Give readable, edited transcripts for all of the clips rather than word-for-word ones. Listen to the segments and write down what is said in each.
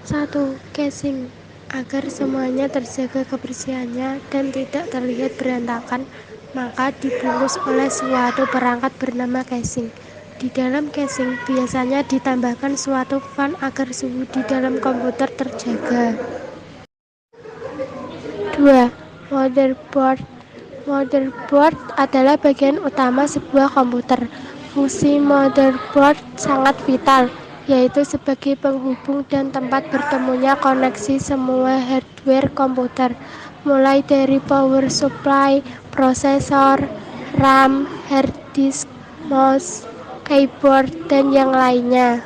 1. Casing. Agar semuanya terjaga kebersihannya dan tidak terlihat berantakan, maka dibungkus oleh suatu perangkat bernama casing. Di dalam casing biasanya ditambahkan suatu fan agar suhu di dalam komputer terjaga. 2. Motherboard. Motherboard adalah bagian utama sebuah komputer. Fungsi motherboard sangat vital, yaitu sebagai penghubung dan tempat bertemunya koneksi semua hardware komputer, mulai dari power supply, prosesor, RAM, hard disk, mouse, keyboard, dan yang lainnya.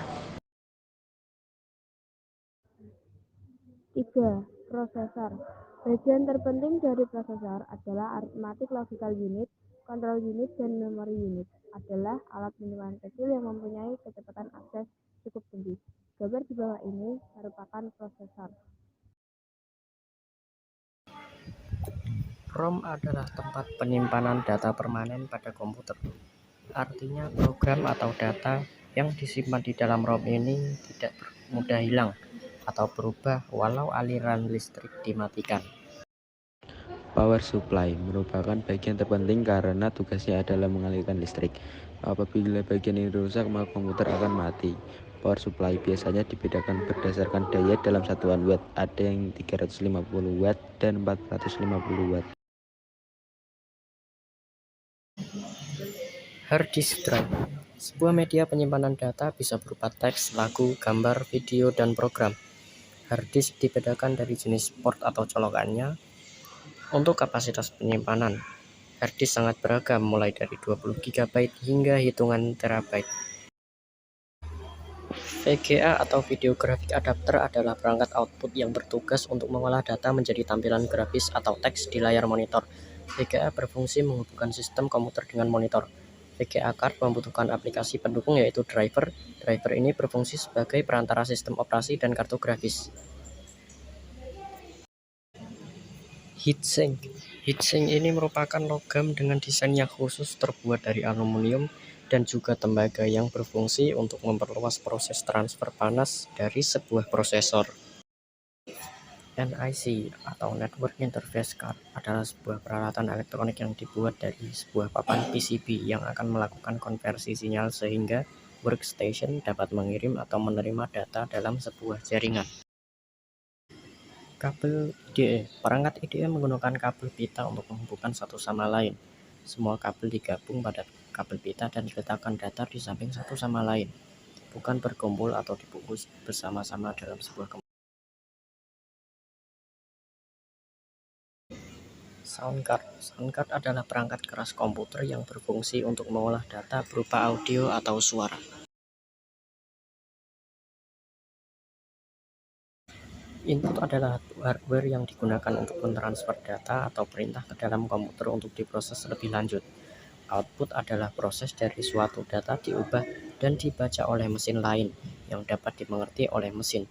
3. Prosesor. Bagian terpenting dari prosesor adalah arithmetic logical unit, control unit, dan memory unit. Adalah alat penyimpanan kecil yang mempunyai kecepatan akses cukup tinggi. Gambar di bawah ini merupakan prosesor. ROM adalah tempat penyimpanan data permanen pada komputer. Artinya program atau data yang disimpan di dalam ROM ini tidak mudah hilang atau berubah walau aliran listrik dimatikan. Power supply merupakan bagian terpenting karena tugasnya adalah mengalirkan listrik. Apabila bagian ini rusak, maka komputer akan mati. Power supply biasanya dibedakan berdasarkan daya dalam satuan watt. Ada yang 350 watt dan 450 watt. Hard disk drive. Sebuah media penyimpanan data bisa berupa teks, lagu, gambar, video, dan program. Hard disk dibedakan dari jenis port atau colokannya. Untuk kapasitas penyimpanan, hard disk sangat beragam mulai dari 20 GB hingga hitungan terabyte. VGA atau Video Graphic Adapter adalah perangkat output yang bertugas untuk mengolah data menjadi tampilan grafis atau teks di layar monitor. VGA berfungsi menghubungkan sistem komputer dengan monitor. VGA card membutuhkan aplikasi pendukung yaitu driver. Driver ini berfungsi sebagai perantara sistem operasi dan kartu grafis. Heatsink. Heatsink ini merupakan logam dengan desain yang khusus terbuat dari aluminium dan juga tembaga yang berfungsi untuk memperluas proses transfer panas dari sebuah prosesor. NIC atau Network Interface Card adalah sebuah peralatan elektronik yang dibuat dari sebuah papan PCB yang akan melakukan konversi sinyal sehingga workstation dapat mengirim atau menerima data dalam sebuah jaringan. Kabel IDE. Perangkat IDE menggunakan kabel pita untuk menghubungkan satu sama lain. Semua kabel digabung pada kabel pita dan diletakkan datar di samping satu sama lain, bukan berkumpul atau dibungkus bersama-sama dalam sebuah komputer. Sound card. Sound card adalah perangkat keras komputer yang berfungsi untuk mengolah data berupa audio atau suara. Input adalah hardware yang digunakan untuk mentransfer data atau perintah ke dalam komputer untuk diproses lebih lanjut. Output adalah proses dari suatu data diubah dan dibaca oleh mesin lain yang dapat dimengerti oleh mesin.